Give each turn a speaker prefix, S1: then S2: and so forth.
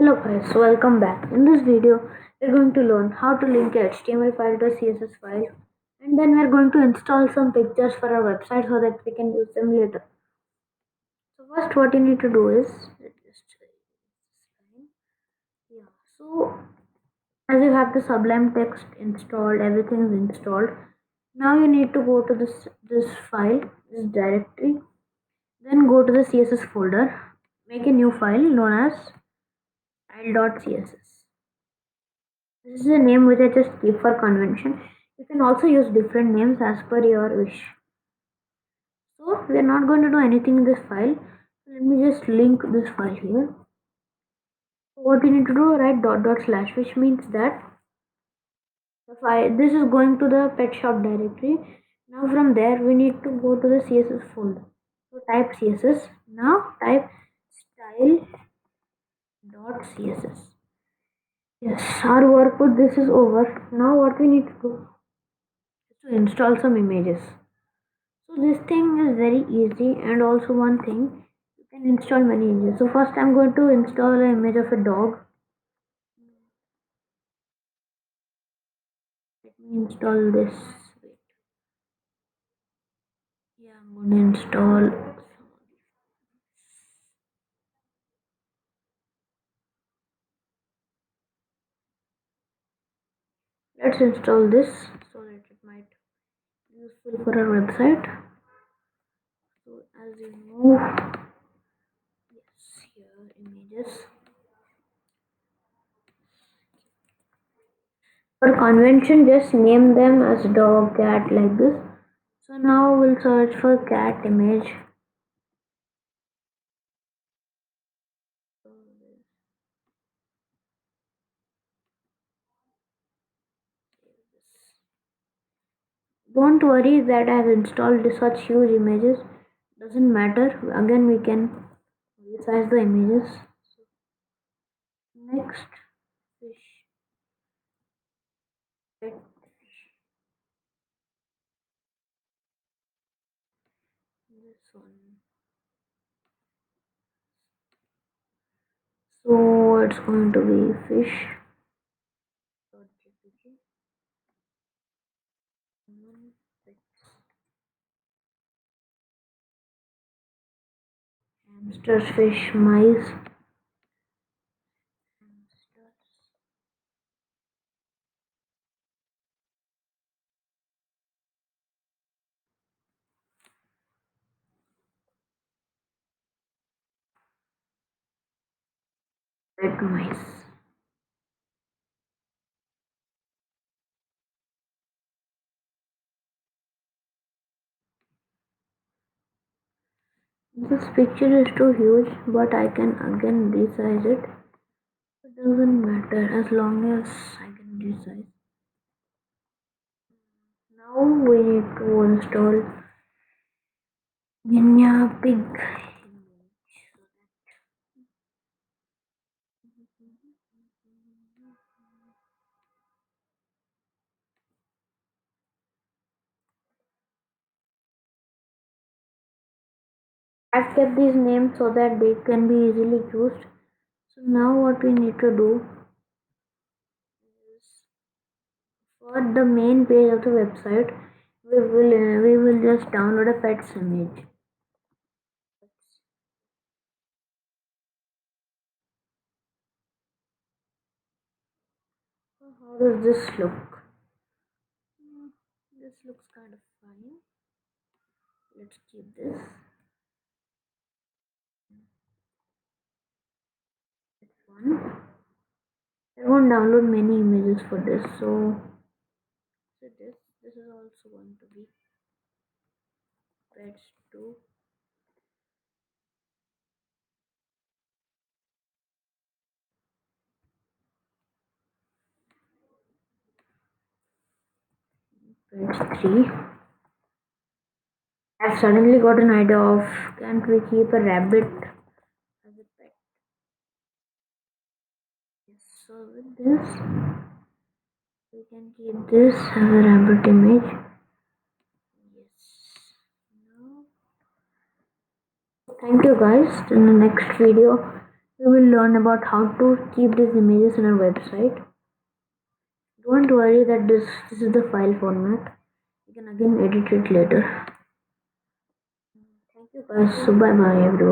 S1: Hello guys, welcome back. In this video, we're going to learn how to link a HTML file to a CSS file, and then we're going to install some pictures for our website so that we can use them later. So first, what you need to do is yeah. So as you have the Sublime text installed, everything is installed. Now you need to go to this file, this directory. Then go to the CSS folder. Make a new file known as style.css. This is a name which I just keep for convention. You can also use different names as per your wish. So we are not going to do anything in this file. Let me just link this file here. So what you need to do, write dot dot slash, which means that the file this is going to the pet shop directory. Now from there we need to go to the CSS folder. So type CSS. Now type style.css. Yes, our work with this is over. Now what we need to do is to install some images. So this thing is very easy, and also one thing, you can install many images. So first I'm going to install an image of a dog. Let me install this. Wait. Yeah, I'm going to install. Let's install this so that it might be useful for our website. So as you know, yes, here images. For convention, just name them as dog, cat, like this. So now we'll search for cat image. Don't worry that I have installed such huge images. Doesn't matter. Again, we can resize the images. Next, fish. Pet fish. This one. So it's going to be fish. Hamsters, fish, mice. Pet mice. This picture is too huge, but I can again resize it. It doesn't matter as long as I can resize. Now we need to install Guinea pig. I've kept these names so that they can be easily used. So now what we need to do is for the main page of the website, we will just download a pets image. So how does this look? This looks kind of fine. Let's keep this. It's one. I won't download many images for this, so this is also going to be pets 2. Pets 3. I've suddenly got an idea of, can't we keep a rabbit as a pet? Yes, so with this we can keep this as a rabbit image. Yes. Now, thank you guys. In the next video We will learn about how to keep these images in our website. Don't worry that this is the file format. You can again edit it later. Thank you guys. So bye bye everyone.